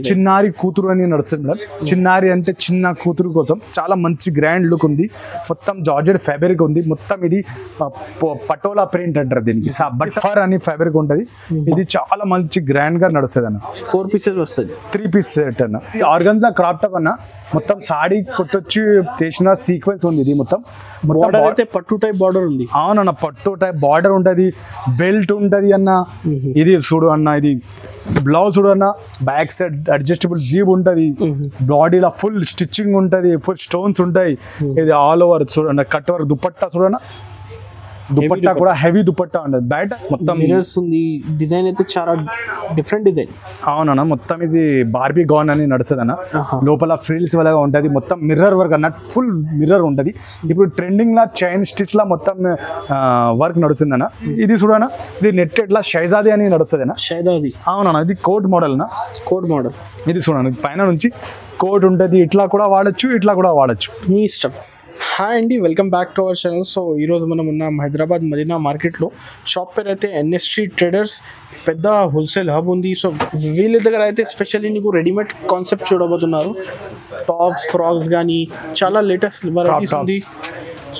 చిన్నారి కూతురు అని నడుస్తుంది మేడం. చిన్నారి అంటే చిన్న కూతురు కోసం చాలా మంచి గ్రాండ్ లుక్ ఉంది. మొత్తం జార్జెట్ ఫ్యాబ్రిక్ ఉంది. మొత్తం ఇది పటోలా ప్రింట్ అంటారు దీనికి. బట్ఫర్ అని ఫ్యాబ్రిక్ ఉంటుంది. ఇది చాలా మంచి గ్రాండ్ గా నడుస్తుంది అన్న. 4 pieces వస్తుంది, 3 piece సెట్ అన్న. ఈ ఆర్గన్జా క్రాప్ టాప్ అన్న మొత్తం సాడీ కొట్టొచ్చి చేసిన సీక్వెన్స్ ఉంది. ఇది మొత్తం అయితే పట్టు టైప్ బార్డర్ ఉంది. అవునన్న, పట్టు టైప్ బార్డర్ ఉంటది, బెల్ట్ ఉంటది అన్న. ఇది చూడు అన్న, ఇది బ్లౌజ్ చూడు అన్న, బ్యాక్ సైడ్ అడ్జస్టబుల్ జీబ్ ఉంటది, బాడీలో ఫుల్ స్టిచ్చింగ్ ఉంటది, ఫుల్ స్టోన్స్ ఉంటాయి. ఇది ఆల్ ఓవర్ చూడన్న, కట్ వర్క్ దుపట్టా చూడన్న, దుపట్టా కూడా హెవీ దుపట్టా ఉండదు. బయట మొత్తం మిర్రర్స్ ఉంది. డిజైన్ అయితే చాలా డిఫరెంట్ డిజైన్. అవునన్న, మొత్తం ఇది బార్బీ గౌన్ అని నడుస్తుంది అన్న. లోపల ఫ్రిల్స్ వల్ల ఉంటది, మొత్తం మిర్రర్ వర్క్ అన్న, ఫుల్ మిర్రర్ ఉంటది. ఇప్పుడు ట్రెండింగ్ లా చైన్ స్టిచ్ లా మొత్తం వర్క్ నడుస్తుంది అన్న. ఇది చూడన్న, ఇది నెట్టెడ్ లా షైజాది అని నడుస్తుంది అన్న. షైజాది అవునన్న, ఇది కోట్ మోడల్ అన్న. Coat model. ఇది చూడండి, పైన నుంచి కోట్ ఉంటుంది. ఇట్లా కూడా వాడచ్చు, ఇట్లా కూడా వాడచ్చు, మీ ఇష్టం. హాయ్ అండి, welcome back to our channel. So ఈరోజు మనం ఉన్నాం హైదరాబాద్ మదీనా మార్కెట్లో. షాప్ పేరు అయితే ఎన్ఎస్టీ ట్రేడర్స్. పెద్ద హోల్సేల్ హబ్ ఉంది. సో వీళ్ళ దగ్గర అయితే స్పెషల్లీ నీకు రెడీమేడ్ కాన్సెప్ట్ చూడబోతున్నారు. టాప్స్, ఫ్రాక్స్ కానీ చాలా లేటెస్ట్ వెరైటీస్ ఉంది.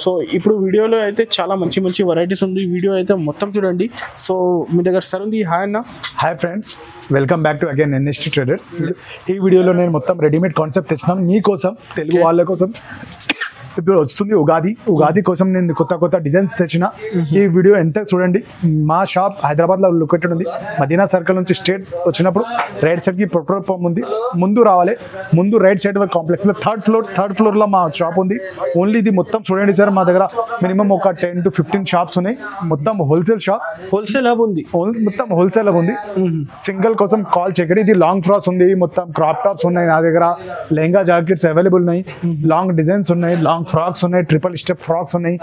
సో ఇప్పుడు వీడియోలో అయితే చాలా మంచి మంచి వెరైటీస్ ఉంది. వీడియో అయితే మొత్తం చూడండి. సో మీ దగ్గర సార్ ఉంది. హాయ్ అన్న. Hi friends, welcome back to again NST traders. ఈ వీడియోలో నేను మొత్తం రెడీమేడ్ కాన్సెప్ట్ తెచ్చినాను మీకోసం, తెలుగు వాళ్ళ కోసం. ఇప్పుడు వస్తుంది ఉగాది కోసం నేను కొత్త డిజైన్స్ తెచ్చిన. ఈ వీడియో ఎంత చూడండి. మా షాప్ హైదరాబాద్లో లొకేటెడ్ ఉంది. మదీనా సర్కిల్ నుంచి స్ట్రేట్ వచ్చినప్పుడు రైట్ సైడ్కి పెట్రోల్ పంప్ ఉంది, ముందు రావాలి. ముందు రైట్ సైడ్ కాంప్లెక్స్లో థర్డ్ ఫ్లోర్లో మా షాప్ ఉంది. ఓన్లీ ఇది మొత్తం చూడండి సార్, మా దగ్గర మినిమం ఒక 10 to 15 షాప్స్ ఉన్నాయి. మొత్తం హోల్సేల్ షాప్స్, హోల్సేల్ హబ్ ఉంది. మొత్తం హోల్సేల్ హబ్ ఉంది. సింగిల్ కోసం కాల్ చేయకండి. ఇది లాంగ్ ఫ్రాక్స్ ఉంది, మొత్తం క్రాప్ టాప్స్ ఉన్నాయి నా దగ్గర, లెహంగా జాకెట్స్ అవైలబుల్ ఉన్నాయి, లాంగ్ డిజైన్స్ ఉన్నాయి, లాంగ్ ఫ్రాక్స్ ఉన్నాయి, ట్రిపుల్ స్టెప్ ఫ్రాక్స్ ఉన్నాయి.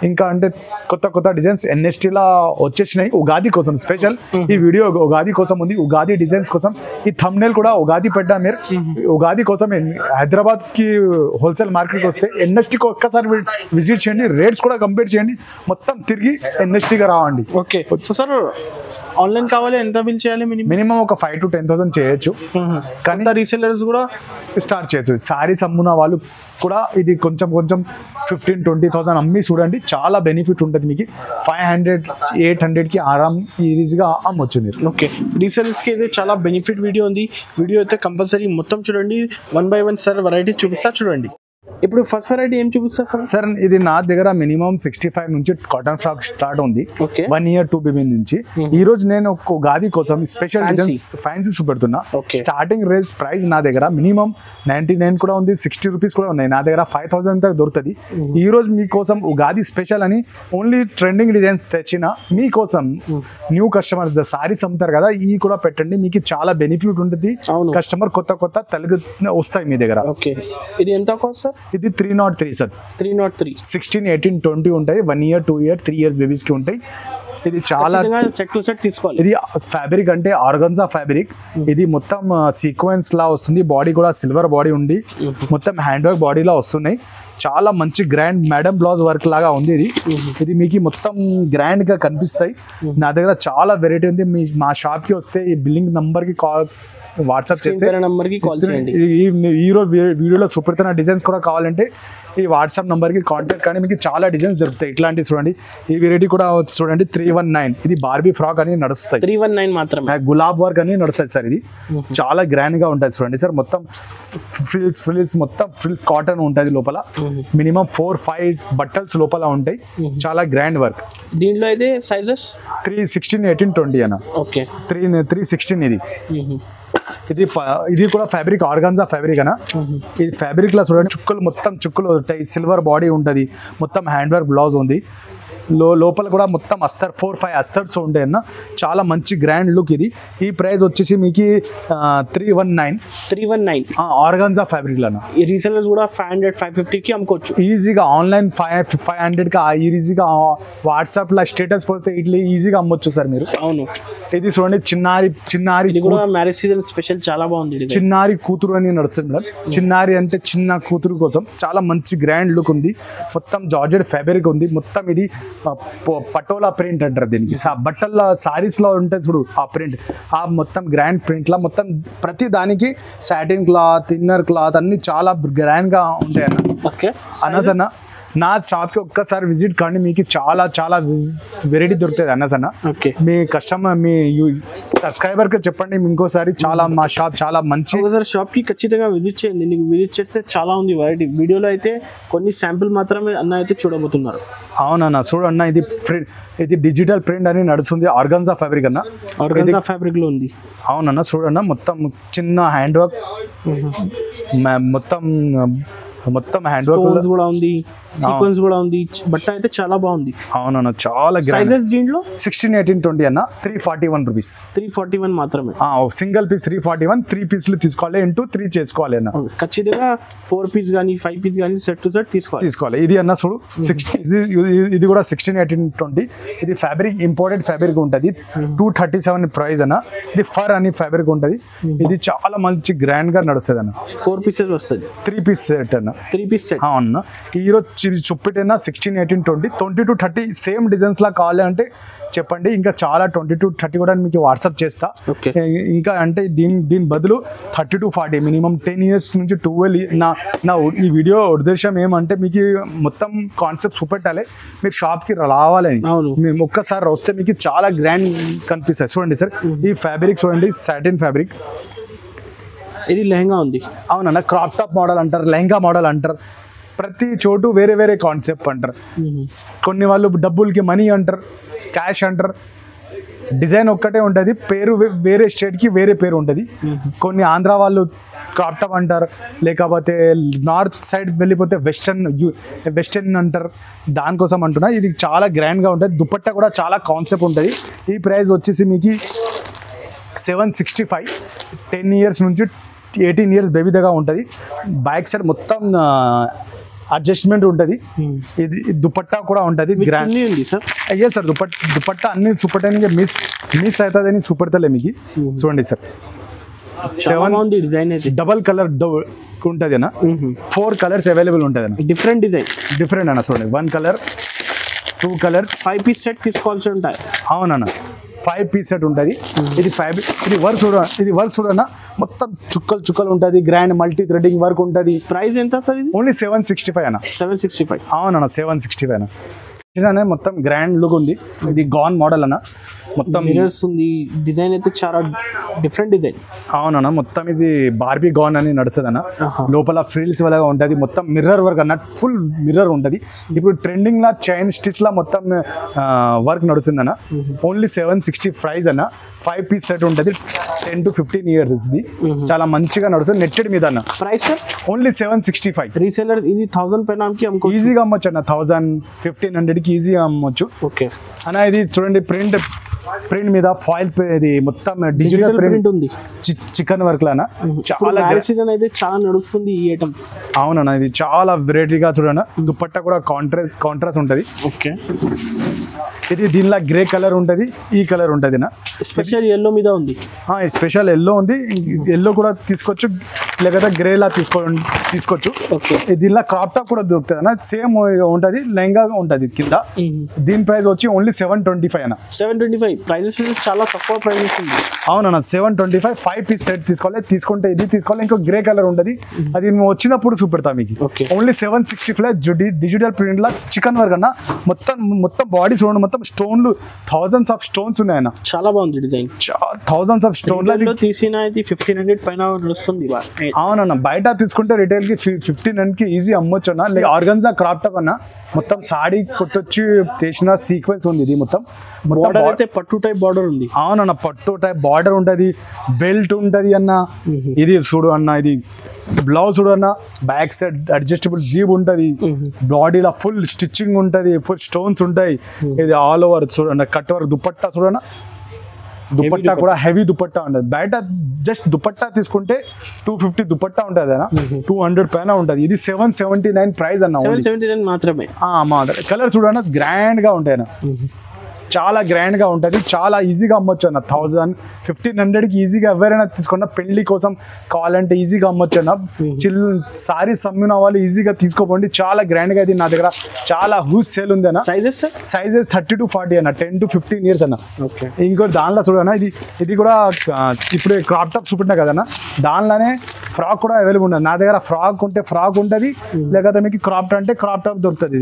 ఇంకా అంటే కొత్త డిజైన్స్ ఎన్ఎస్టీలా వచ్చేసినాయి ఉగాది కోసం స్పెషల్. ఈ వీడియో ఉగాది కోసం ఉంది, ఉగాది డిజైన్స్ కోసం. ఈ థంబ్నెయిల్ కూడా ఉగాది పెట్టా. మీరు ఉగాది కోసం హైదరాబాద్ కి హోల్సేల్ మార్కెట్కి వస్తే ఎన్ఎస్టీకి ఒక్కసారి విజిట్ చేయండి, రేట్స్ కూడా కంపేర్ చేయండి, మొత్తం తిరిగి ఎన్ఎస్టీగా రావండి. ఓకే. సో సార్ ఆన్లైన్ కావాలి, ఎంత బిల్ చేయాలి? మినిమం ఒక 5,000 to 10,000 చేయొచ్చు. కానీ రీసెల్లర్స్ కూడా స్టార్ట్ చేయొచ్చు. సారీస్ అమ్మున వాళ్ళు కూడా ఇది కొంచెం 15-20,000 అమ్మి చూడండి, చాలా బెనిఫిట్ ఉంటుంది మీకు. 500-800కి ఈజీగా అమ్మొచ్చు మీరు. ఓకే. రీసెలర్స్కి అయితే చాలా బెనిఫిట్ వీడియో ఉంది. వీడియో అయితే కంపల్సరీ మొత్తం చూడండి. 1 by 1 సార్ వెరైటీ చూపిస్తా చూడండి. ఇప్పుడు ఫస్ట్ వెరైటీ ఏం చూపిస్తారు సార్? సార్ ఇది నా దగ్గర మినిమం 65 నుంచి కాటన్ ఫ్రాక్ స్టార్ట్ ఉంది. 1 year 2 baby నుంచి. ఈ రోజు నేను ఉగాది కోసం స్పెషల్ డిజైన్స్ ఫ్యాన్సీ చూపెడుతున్నా. స్టార్టింగ్ రేంజ్ ప్రైస్ నా దగ్గర మినిమం 99 కూడా ఉంది, 60 రూపీస్ కూడా ఉన్నాయి. నా దగ్గర 5,000 దాకా దొరుకుతుంది. ఈ రోజు మీకోసం ఉగాది స్పెషల్ అని ఓన్లీ ట్రెండింగ్ డిజైన్స్ తెచ్చిన మీకోసం. న్యూ కస్టమర్స్ సారీస్ అమ్ముతారు కదా, ఈ కూడా పెట్టండి, మీకు చాలా బెనిఫిట్ ఉంటుంది. కస్టమర్ కొత్త తెలుగు వస్తాయి మీ దగ్గర. ఓకే. ఇది ఎంత కాస్ట్ సార్? ఇది 303 సార్. 303 16, 18, 20 ఉంటాయి. 1 year 2 year 3 years బేబీస్ కి ఉంటాయి. ఇది చాలా సెట్ టు సెట్ తీసుకోవాలి. ఇది ఫ్యాబ్రిక్ అంటే ఆర్గన్జా ఫ్యాబ్రిక్. ఇది మొత్తం సీక్వెన్స్ లా వస్తుంది. బాడీ కూడా సిల్వర్ బాడీ ఉంది, మొత్తం హ్యాండ్ వర్క్ బాడీలా వస్తున్నాయి. చాలా మంచి గ్రాండ్ మేడం బ్లౌజ్ వర్క్ లాగా ఉంది. ఇది మీకు మొత్తం గ్రాండ్ గా కనిపిస్తాయి. నా దగ్గర చాలా వెరైటీ ఉంది. మా షాప్ కి వస్తే ఈ బిల్లింగ్ నంబర్ కి వాట్సాప్ చేస్తే ఈ రోజు వీడియోలో చూపెడుతున్న డిజైన్స్ కూడా కావాలంటే ఈ వాట్సాప్ నంబర్ కి కాంటాక్ట్ కానీ మీకు చాలా డిజైన్స్ దొరుకుతాయి. ఇట్లాంటివి చూడండి, ఈ వెరైటీ కూడా చూడండి 319. ఇది బార్బీ ఫ్రాక్ అని నడుస్తాయి. 319 మాత్రమే. గులాబ్ వర్క్ అని నడుస్తుంది సార్. ఇది చాలా గ్రాండ్ గా ఉంటుంది చూడండి సార్. మొత్తం ఫ్రిల్స్ కాటన్ ఉంటుంది లోపల. మినిమం 4-5 బట్టల్స్ లోపల ఉంటాయి. చాలా గ్రాండ్ వర్క్. దీంట్లో అయితే సైజెస్ 316, 18, 20 అన్న. ఓకే. 316 ఇది కూడా ఫ్యాబ్రిక్ ఆర్గాన్జా ఫ్యాబ్రిక్ అన్న. ఇది ఫ్యాబ్రిక్ లా చూడండి, మొత్తం చుక్కలు ఉంటాయి, సిల్వర్ బాడీ ఉంటుంది, మొత్తం హ్యాండ్ వర్క్ బ్లౌజ్ ఉంది. లోపల కూడా మొత్తం 4-5 అస్తర్స్ ఉంటాయి అన్న. చాలా మంచి గ్రాండ్ లుక్. ఇది ఈ ప్రైస్ వచ్చేసి మీకు 319 ఆర్గాన్జా ఫ్యాబ్రిక్ అన్న. ఈ రీసెలర్స్ కూడా 500-550కి అమ్ముకోవచ్చు ఈజీగా. ఆన్లైన్ 500కి ఈజీగా. వాట్సాప్ లో స్టేటస్ పోతే ఇట్లా ఈజీగా అమ్మొచ్చు సార్ మీరు. అవును. ఇది చూడండి, చిన్నారి కూడా మ్యారేజ్ సీజన్ స్పెషల్ చాలా బాగుంది. చిన్నారి కూతురు అని నడుస్తుంది మేడం. చిన్నారి అంటే చిన్న కూతురు కోసం చాలా మంచి గ్రాండ్ లుక్ ఉంది. మొత్తం జార్జెట్ ఫ్యాబ్రిక్ ఉంది. మొత్తం ఇది పటోలా ప్రింట్ అంటారు దీనికి. బట్టల సారీస్ లో ఉంటుంది చూడు ఆ ప్రింట్, ఆ మొత్తం గ్రాండ్ ప్రింట్ లా మొత్తం ప్రతి దానికి సాటిన్ క్లాత్, ఇన్నర్ క్లాత్ అన్ని చాలా గ్రాండ్ గా ఉంటాయి అన్న. ఓకే అన్న నా షాప్కి ఒక్కసారి విజిట్ కండి, మీకు చాలా చాలా వెరైటీ దొరుకుతుంది అన్న. ఓకే, మీ కస్టమర్ మీ సబ్స్క్రైబర్కి చెప్పండి ఇంకోసారి, చాలా మా షాప్ చాలా మంచి. ఒకసారి షాప్కి ఖచ్చితంగా విజిట్ చేయండి. నీకు విజిట్ చేస్తే చాలా ఉంది వెరైటీ. వీడియోలో అయితే కొన్ని శాంపిల్ మాత్రమే అన్న అయితే చూడబోతున్నారు. అవునన్న చూడన్న, ఇది డిజిటల్ ప్రింట్ అని నడుస్తుంది, ఆర్గన్జా ఫ్యాబ్రిక్ అన్న. ఆర్గన్జా ఫ్యాబ్రిక్ లో ఉంది. అవునన్న చూడన్న, మొత్తం చిన్న హ్యాండ్ వర్క్, మొత్తం హ్యాండ్ వర్క్ కూడా ఉంది, సీక్వెన్స్ కూడా ఉంది. బట్ట అయితే చాలా బాగుంది. అవునన్న చాలా సైజెస్ దీంట్లో 16, 18, 20 అన్న. 341 రూపీస్. 341 మాత్రమే. సింగిల్ పీస్ 341, 3 పీస్లు తీసుకోవాలి, ఇంటూ 3 చేసుకోవాలి అన్న. ఖచ్చితంగా 4 పీస్ కానీ 5 పీస్ కానీ సెట్ టు సెట్ తీసుకోవాలి. ఇది అన్న చూడు 60, ఇది కూడా 16, 18, 20. ఇది ఫ్యాబ్రిక్ ఇంపోర్టెడ్ ఫ్యాబ్రిక్ ఉంటుంది. 237 ప్రైస్ అన్న. ఇది ఫర్ అని ఫ్యాబ్రిక్ ఉంటుంది. ఇది చాలా మంచి గ్రాండ్ గా నడుస్తుంది అన్న. 4 పీసెస్ వస్తుంది, 3 పీస్ సెట్ అన్న. 3 పీస్ సెట్ అన్న. ఈరోజు చూపెట్టేనా 16, 18, 20, 20 to 30 సేమ్ డిజైన్స్ లా కావాలి అంటే చెప్పండి. ఇంకా చాలా 20 to 30 కూడా మీకు వాట్సాప్ చేస్తా. ఇంకా అంటే దీని బదులు 30 to 40 మినిమం 10 years నుంచి 12. నా ఈ వీడియో ఉద్దేశం ఏమంటే మీకు మొత్తం కాన్సెప్ట్ చూపెట్టాలి, మీరు షాప్కి రావాలని. మేము ఒక్కసారి వస్తే మీకు చాలా గ్రాండ్ కనిపిస్తుంది. చూడండి సార్, ఈ ఫ్యాబ్రిక్ చూడండి, సాటిన్ ఫ్యాబ్రిక్. ఇది లెహంగా ఉంది. అవునన్న, క్రాప్ టాప్ మోడల్ అంటారు, లెహంగా మోడల్ అంటారు. ప్రతి చోటు వేరే వేరే కాన్సెప్ట్ అంటారు. కొన్ని వాళ్ళు డబ్బులకి మనీ అంటారు, క్యాష్ అంటారు. డిజైన్ ఒక్కటే ఉంటుంది, పేరు వేరే స్టేట్కి వేరే పేరు ఉంటుంది. కొన్ని ఆంధ్ర వాళ్ళు క్రాప్ టాప్ అంటారు, లేకపోతే నార్త్ సైడ్ వెళ్ళిపోతే వెస్టర్న్ అంటారు. దానికోసం అంటున్నా. ఇది చాలా గ్రాండ్గా ఉంటుంది. దుపట్టా కూడా చాలా కాన్సెప్ట్ ఉంటుంది. ఈ ప్రైస్ వచ్చేసి మీకు 765. 10 years నుంచి 18 years బేబీ దగ్గర ఉంటుంది. బ్యాక్ సైడ్ మొత్తం అడ్జస్ట్మెంట్ ఉంటుంది. ఇది దుపట్టా కూడా ఉంటుంది గ్రాండ్. అయ్యే సార్, దుపట్టా అన్ని చూపటానికి మిస్ అవుతుందని చూపెడతలే మీకు. చూడండి సార్, 7 డిజైన్ అయితే డబల్ కలర్ ఉంటుంది అన్న. 4 కలర్స్ అవైలబుల్ ఉంటుంది అన్న. డిఫరెంట్ డిజైన్, డిఫరెంట్ అన్న. చూడండి, 1 కలర్, 2 కలర్, 5 పీస్ సెట్ తీసుకోవాల్సి ఉంటాయి. అవునన్న, 5 పీస్ సెట్ ఉంటుంది. ఇది వర్క్ చూడన్న, మొత్తం చుక్కలు ఉంటుంది. గ్రాండ్ మల్టీ థ్రెడింగ్ వర్క్ ఉంటుంది. ప్రైస్ ఎంత సార్ ఇది? ఓన్లీ 765 అన్న. 765. అవునన్న, 765 అన్న. మొత్తం గ్రాండ్ లుక్ ఉంది. ఇది గాన్ మోడల్ అన్న. మొత్తం మిర్రర్స్ ఉంది. డిజైన్ అయితే చాలా డిఫరెంట్ డిజైన్. అవునన్న, మొత్తం ఇది బార్బీ గాన్ అని నడుస్తుంది అన్న. లోపల ఫ్రిల్స్ వల్ల ఉంటుంది, మొత్తం మిర్రర్ వర్క్ అన్న. ఫుల్ మిర్రర్ ఉంటుంది. ఇప్పుడు ట్రెండింగ్ లా చైన్ స్టిచ్ లా మొత్తం వర్క్ నడుస్తుంది అన్న. ఓన్లీ 760 ప్రైస్ అన్న. 5 పీస్ సెట్ ఉంటుంది. 10 to 15 years ఇది. చాలా మంచిగా నడుస్తుంది. నెట్టెడ్ మీద అన్న. Price only 765. రీసెలర్ ఇది 1000 పైన ఈజీగా అమ్మొచ్చు అన్న. 1000-1500కి ఈజీగా అమ్మొచ్చు. ఓకే అన్న, ఇది చూడండి, ప్రింట్ మీద ఫాయిల్, ఇది మొత్తం డిజిటల్ ప్రింట్ ఉంది. చికెన్ వర్క్ లానా. చాలా సీజన్ అయితే చాలా నడుస్తుంది ఈ ఐటమ్స్. అవునన్నా, ఇది చాలా వెరైటీగా చూడన్నా. దుపట్టా కూడా కాంట్రాస్ట్ ఉంటుంది. ఓకే, ఇది దీనిలో గ్రే కలర్ ఉంటుంది, ఈ కలర్ ఉంటుంది నా. స్పెషల్ ఎల్లో మీద ఉంది. స్పెషల్ ఎల్లో ఉంది. ఎల్లో కూడా తీసుకోవచ్చు, లేకపోతే గ్రేలా తీసుకోవచ్చు. దీనిలో క్రాప్ టాప్ కూడా దొరుకుతుంది అన్న. సేమ్ ఉంటుంది, లెహంగా ఉంటుంది కింద. దీని ప్రైస్ వచ్చి ఓన్లీ 725 అన్న. 725 ప్రైజెస్ చాలా తక్కువ ప్రైజెస్ ఉంది. అవునన్న, 725. 5 పీస్ సెట్ తీసుకోవాలి. తీసుకుంటే ఇది తీసుకోవాలి. ఇంకో గ్రే కలర్ ఉంటుంది, అది మేము వచ్చినప్పుడు చూపెడతాం మీకు. ఓన్లీ 765 డిజిటల్ ప్రింట్ లా చికెన్ వర్క్ అన్న. మొత్తం బాడీ చూడండి, మొత్తం స్టోన్లు, థౌజండ్స్ ఆఫ్ స్టోన్స్ ఉన్నాయన్న. చాలా బాగుంది డిజైన్. థౌజండ్స్ ఆఫ్ స్టోన్ తీసిన 1500 పైన నడుస్తుంది. అవునన్న, బయట తీసుకుంటే రిటైల్ కి 1500కి ఈజీ అమ్మొచ్చు అన్న. ఆర్గన్జా క్రాప్ టాప్ అన్న. మొత్తం సాడీ కొట్టొచ్చి చేసిన సీక్వెన్స్ ఉంది. ఇది మొత్తం అయితే పట్టు టైప్ బార్డర్ ఉంది. అవునన్న, పట్టు టైప్ బార్డర్ ఉంటుంది, బెల్ట్ ఉంటుంది అన్న. ఇది చూడు అన్న, ఇది బ్లౌజ్ చూడు అన్న. బ్యాక్ సైడ్ అడ్జస్టబుల్ జీబ్ ఉంటుంది. బాడీలో ఫుల్ స్టిచ్చింగ్ ఉంటుంది, ఫుల్ స్టోన్స్ ఉంటాయి. ఇది ఆల్ ఓవర్ చూడన్న. కట్ వర్క్ దుపట్టా చూడన్న. దుపట్టా కూడా హెవీ దుపట్టా ఉంటుంది. బయట జస్ట్ దుపట్టా తీసుకుంటే 250 దుపట్టా ఉంటుంది అన్న. 200 పైన ఉంటుంది. ఇది 779 ప్రైస్ అన్న. 779 మాత్రమే. కలర్ చూడన్న, గ్రాండ్ గా ఉంటాయి అన్న. చాలా గ్రాండ్గా ఉంటుంది, చాలా ఈజీగా అమ్మొచ్చు అన్న. 1000-1500కి ఈజీగా ఎవరైనా తీసుకున్న పెళ్లి కోసం కావాలంటే ఈజీగా అమ్మొచ్చు అన్న. సారీస్ అమ్మిన వాళ్ళు ఈజీగా తీసుకోపోండి, చాలా గ్రాండ్గా ఇది నా దగ్గర చాలా హ్యూజ్ సేల్ ఉంది అన్న. సైజెస్ 30 to 40 అన్న, 10 to 15 years అన్న. ఇంకోటి దానిలో చూడన్నా, ఇది కూడా ఇప్పుడు క్రాప్ టాప్ చూపెట్టినా కదన్నా, దానిలోనే ఫ్రాక్ కూడా అవైలబుల్ ఉంది నా దగ్గర. ఫ్రాక్ ఉంటే ఫ్రాక్ ఉంటుంది, లేకపోతే మీకు క్రాప్ టాప్ అంటే క్రాప్ టాప్ దొరుకుతుంది.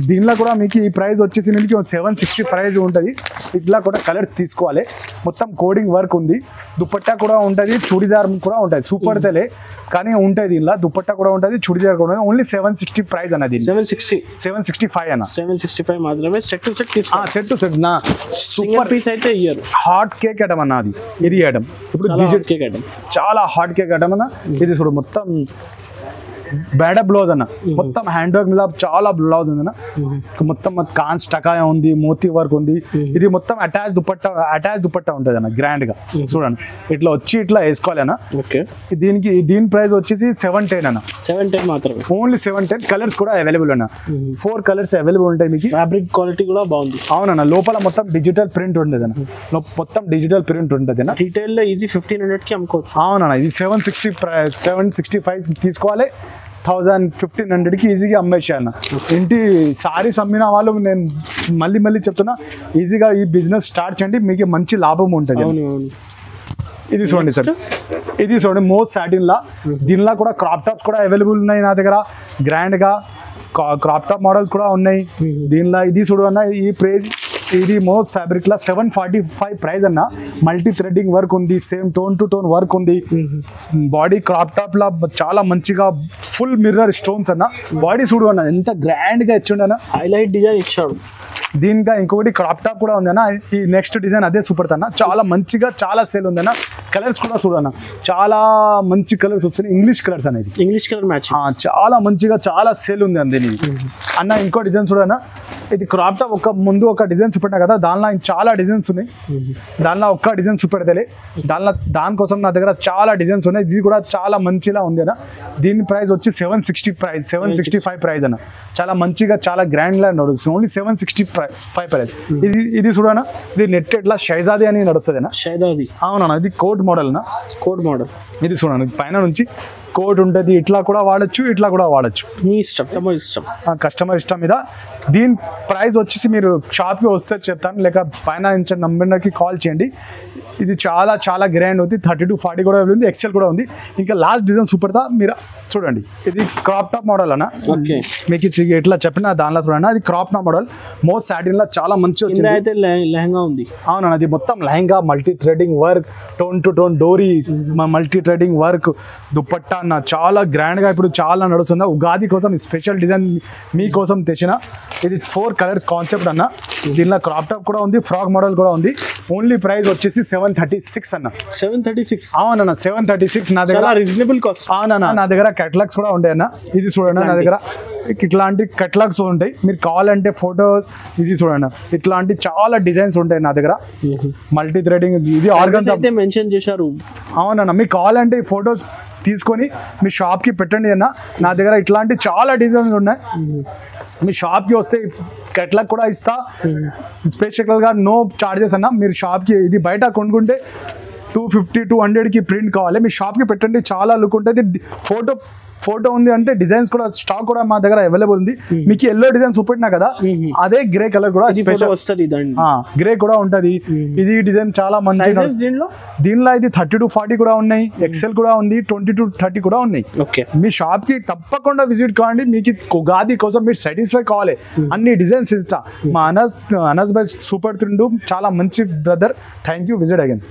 దీనిలో కూడా మీకు ఈ ప్రైస్ వచ్చేసి మీకు 760 ప్రైస్ ఉంటుంది. ఇట్లా కూడా కలర్ తీసుకోవాలి. మొత్తం కోడింగ్ వర్క్ ఉంది, దుపట్టా కూడా ఉంటుంది, చుడిదార్ కూడా ఉంటుంది. సూపర్ తెలే కానీ ఉంటుంది దీనిలో, దుపట్టా కూడా ఉంటుంది, చుడిదార్ కూడా ఉంటుంది. ఓన్లీ 760 ప్రైస్ అన్నది. 765 అన్న, 765 మాత్రమే. సెట్ టు సెట్ నా సూపర్ పీస్ అయితే ఇయర్. హాట్ కేక్ ఐటమ్ అన్న, అది ఇది ఐటమ్. ఇప్పుడు కేక్ ఐటమ్, చాలా హాట్ కేక్ ఐటమ్ అన్న. ఇది చూడు మొత్తం బేడ బ్లౌజ్ అన్న, మొత్తం హ్యాండ్ వర్క్ మీద చాలా బ్లౌజ్ ఉంది అన్న. మొత్తం కాన్స్ టకాయ ఉంది, మోతీ వర్క్ ఉంది. ఇది మొత్తం అటాచ్ దుపట్టా ఉంటుంది అన్న, గ్రాండ్ గా చూడండి. ఇట్లా వచ్చి ఇట్లా వేసుకోవాలి అన్న. దీని ప్రైస్ వచ్చేసి 710 అన్న. 710 మాత్రమే, ఓన్లీ 710. కలర్స్ కూడా అవైలబుల్ అన్న, 4 కలర్స్ అవైలబుల్ ఉంటాయి మీకు. ఫ్యాబ్రిక్ క్వాలిటీ కూడా బాగుంది. అవునన్న, లోపల మొత్తం డిజిటల్ ప్రింట్ ఉంటుంది అన్న, మొత్తం డిజిటల్ ప్రింట్ ఉంటుంది అన్న. రీటైల్ లో ఈజీ 1500కి అమ్ముకోవచ్చు. అవునన్న, ఇది 765 తీసుకోవాలి. 1000-1500కి ఈజీగా అమ్మేసాను. ఇంటి సారీస్ అమ్మిన వాళ్ళు నేను మళ్ళీ చెప్తున్నా, ఈజీగా ఈ బిజినెస్ స్టార్ట్ చేయండి, మీకు మంచి లాభం ఉంటుంది. ఇది చూడండి సార్, ఇది చూడండి మోస్ట్ సాటిన్ లా. దీనిలో కూడా క్రాప్ టాప్స్ కూడా అవైలబుల్ ఉన్నాయి నా దగ్గర, గ్రాండ్ గా క్రాప్ టాప్ మోడల్స్ కూడా ఉన్నాయి దీనిలో. ఇది చూడు అన్న, ఈ ప్రైజ్ ఇది మోస్ట్ ఫ్యాబ్రిక్ లా 745 ప్రైస్ అన్న. మల్టీ థ్రెడ్డింగ్ వర్క్ ఉంది, same tone to tone work ఉంది. బాడీ క్రాప్ టాప్ లా చాలా మంచిగా ఫుల్ మిర్రర్ స్టోన్స్ అన్న. బాడీ చూడు అన్న, ఎంత గ్రాండ్ గా ఇచ్చిండు అన్న, హైలైట్ డిజైన్ ఇచ్చాడు. దీనిగా ఇంకొకటి క్రాప్ టాప్ కూడా ఉంది అన్న. ఈ నెక్స్ట్ డిజైన్ అదే సూపర్ అన్న, చాలా మంచిగా చాలా సేల్ ఉంది అన్న. కలర్స్ కూడా చూడన్న, చాలా మంచి కలర్స్ వస్తున్నాయి, ఇంగ్లీష్ కలర్స్ అనేది, ఇంగ్లీష్ కలర్ మ్యాచ్ చాలా మంచిగా చాలా సేల్ ఉంది అండి అన్న. ఇంకో డిజైన్ చూడన్న, ఇది క్రాప్ టాప్ ముందు ఒక డిజైన్ చూపెట్టినా కదా, దానిలో చాలా డిజైన్స్ ఉన్నాయి. దానిలో ఒక్క డిజైన్ చూపెడతలే, దానికోసం నా దగ్గర చాలా డిజైన్స్ ఉన్నాయి. ఇది కూడా చాలా మంచిగా ఉంది అన్న. దీని ప్రైస్ వచ్చి 765 ప్రైస్ అన్న. చాలా మంచిగా చాలా గ్రాండ్ గా నడుస్తుంది, ఓన్లీ 765 ప్రైస్. ఇది చూడనా, ఇది నెట్ ఎట్లా షైజాది అని నడుస్తుంది అన్న. షైజాది, అవునన్నా, ఇది కోట్ మోడల్ అన్న. కోట్ మోడల్ ఇది చూడండి, పైన నుంచి కోట్ ఉంటుంది, ఇట్లా కూడా వాడచ్చు, ఇట్లా కూడా వాడచ్చు, మీ ఇష్టం, కస్టమర్ ఇష్టం మీద. దీని ప్రైస్ వచ్చేసి మీరు షాప్కి వస్తే చెప్తాను, లేక పైన ఇచ్చిన నంబర్కి కాల్ చేయండి. ఇది చాలా చాలా గ్రాండ్ ఉంది, 30 to 40 కూడా ఉంది, ఎక్సెల్ కూడా ఉంది. ఇంకా లాస్ట్ డిజైన్ సూపర్ దా, మీరు చూడండి. ఇది క్రాప్ టాప్ మోడల్ అన్న, మీకు ఎట్లా చెప్పిన దానిలో చూడండి. అది crop top model, most satin లా చాలా మంచి వచ్చింది. అయితే లెహంగా ఉంది. అవునన్న, అది మొత్తం lehenga, multi threading work, tone to tone డోరీ, మల్టీ థ్రెడింగ్ వర్క్, దుపట్టా అన్న, చాలా గ్రాండ్ గా ఇప్పుడు చాలా నడుస్తుంది. ఉగాది కోసం స్పెషల్ డిజైన్ మీకోసం తెచ్చిన. ఇది 4 కలర్స్ కాన్సెప్ట్ అన్న. దీనిలో క్రాప్ టాప్ కూడా ఉంది, ఫ్రాక్ మోడల్ కూడా ఉంది. ఓన్లీ ప్రైస్ వచ్చేసి 736 అన్న. 736, అవునన్న, 736 నా దగ్గర రీజనబుల్ కాస్ట్. అవునన్న, నా దగ్గర కేటలాగ్స్ కూడా ఉంటాయి అన్న. ఇది చూడండి, నా దగ్గర ఇట్లాంటి కేటలాగ్స్ ఉంటాయి, మీరు కావాలంటే ఫోటో ఇది చూడండి. ఇట్లాంటి చాలా డిజైన్స్ ఉంటాయి నా దగ్గర, మల్టీ థ్రెడింగ్. ఇది ఆర్గన్స్ అయితే మెన్షన్ చేశారు. అవునన్న, మీకు కావాలంటే ఈ ఫొటోస్ తీసుకొని మీ షాప్కి పెట్టండి అన్న. నా దగ్గర ఇట్లాంటి చాలా డిజైన్స్ ఉన్నాయి. మీ షాప్కి వస్తే కేటలాగ్ కూడా ఇస్తా, స్పెషల్గా నో చార్జెస్ అన్న. మీరు షాప్కి ఇది బయట కొనుక్కుంటే 250-200కి ప్రింట్ కావాలి, మీ షాప్కి పెట్టండి, చాలా లుక్ ఉంటుంది. ఫోటో ఉంది అంటే డిజైన్స్ కూడా స్టాక్ కూడా మా దగ్గర అవైలబుల్ ఉంది. మీకు ఎల్లో డిజైన్ చూపెట్టినా కదా, అదే గ్రే కలర్ కూడా వస్తుంది, గ్రే కూడా ఉంటది. ఇది డిజైన్ చాలా మంచి. దీనిలో ఇది 30 to 40 కూడా ఉన్నాయి, ఎక్సెల్ కూడా ఉంది, 20 to 30 కూడా ఉన్నాయి. మీ షాప్ కి తప్పకుండా విజిట్ కావండి, మీకు ఉగాది కోసం మీరు సాటిస్ఫై కావాలి. అన్ని డిజైన్స్ ఇస్తా. మా అనస్ బై సూపర్ తిండు, చాలా మంచి brother. Thank you, visit again.